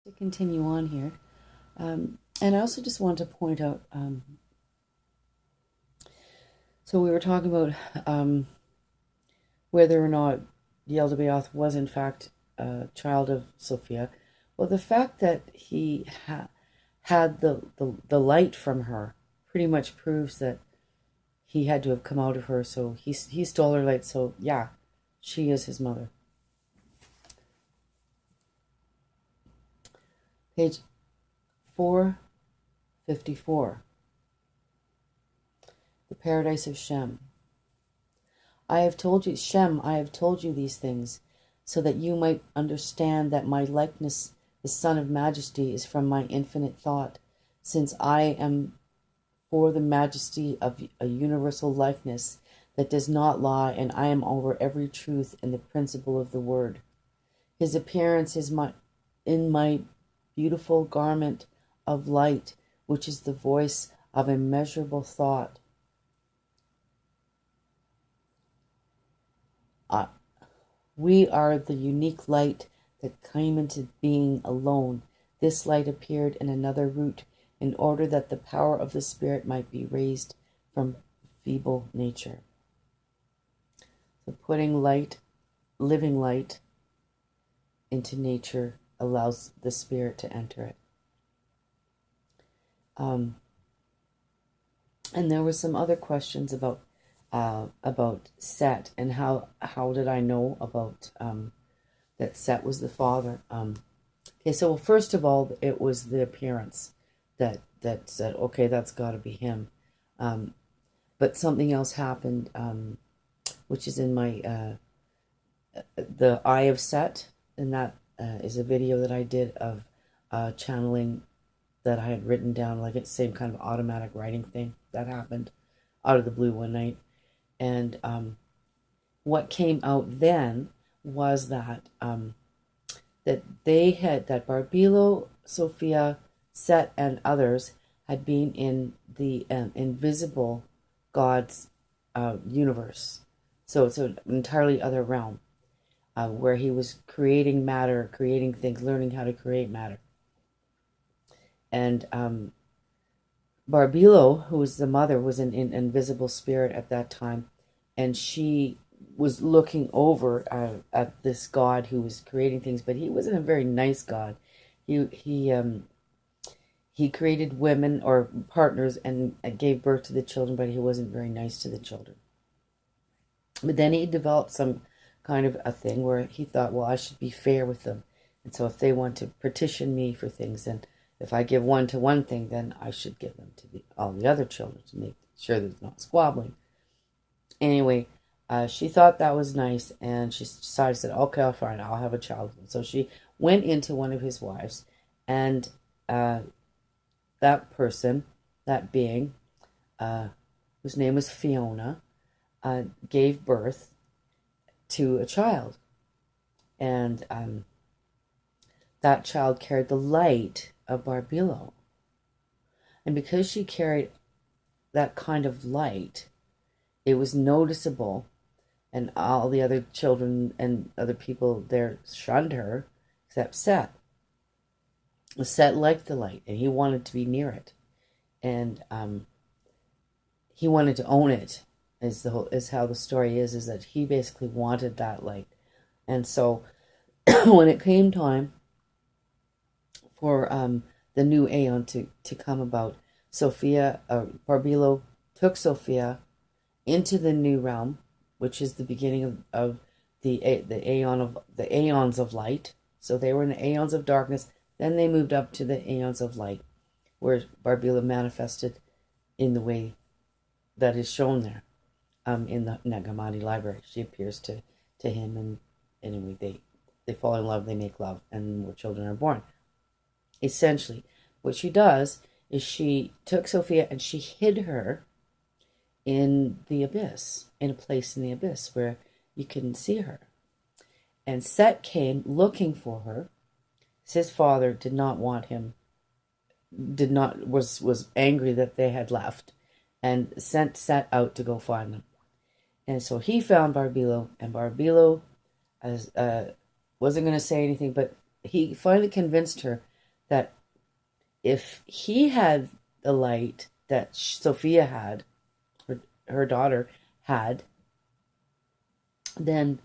To continue on here, and I also just want to point out, so we were talking about whether or not Yaldabaoth was in fact a child of Sophia. Well, the fact that he had the light from her pretty much proves that he had to have come out of her, so he stole her light, so yeah, she is his mother. Page 454. The Paradise of Shem. I have told you, Shem, I have told you these things, so that you might understand that my likeness, the Son of Majesty, is from my infinite thought, since I am for the majesty of a universal likeness that does not lie, and I am over every truth and the principle of the word. His appearance is in my beautiful garment of light, which is the voice of immeasurable thought. We are the unique light that came into being alone. This light appeared in another root in order that the power of the Spirit might be raised from feeble nature. So putting light, living light, into nature allows the Spirit to enter it. And there were some other questions about Set and how did I know about that Set was the father. Okay, so first of all, it was the appearance that said, okay, that's got to be him. But something else happened, which is in my the Eye of Set, and that is a video that I did of channeling that I had written down, like it's the same kind of automatic writing thing that happened out of the blue one night. And what came out then was that that Barbilo, Sophia, Set, and others had been in the invisible God's universe. So it's an entirely other realm where he was creating matter, creating things, learning how to create matter. And Barbilo, who was the mother, was an invisible spirit at that time, and she was looking over at this God who was creating things, but he wasn't a very nice God. He created women or partners and gave birth to the children, but he wasn't very nice to the children. But then he developed some kind of a thing where he thought, well, I should be fair with them, and so if they want to petition me for things, then if I give one to one thing, then I should give them to all the other children to make sure there's not squabbling. Anyway, she thought that was nice, and she decided, said, okay, fine, I'll have a child. So she went into one of his wives, and that person, that being, whose name was Fiona, gave birth to a child. And that child carried the light of Barbilo. And because she carried that kind of light, it was noticeable, and all the other children and other people there shunned her, except Seth. Seth liked the light, and he wanted to be near it, and he wanted to own it. Is how the story is that he basically wanted that light, and so when it came time for the new Aeon to come about, Barbilo took Sophia into the new realm, which is the beginning of the aeons of light. So they were in the aeons of darkness. Then they moved up to the aeons of light, where Barbilo manifested in the way that is shown there in the Hammaddii library. She appears to him, and anyway, they fall in love, they make love, and more children are born. Essentially, what she does is she took Sophia and she hid her in the abyss, in a place in the abyss where you couldn't see her. And Set came looking for her. His father did not want him, was angry that they had left, and sent Set out to go find them. And so he found Barbilo, and Barbilo wasn't going to say anything, but he finally convinced her that if he had the light that Sophia had, her daughter had, then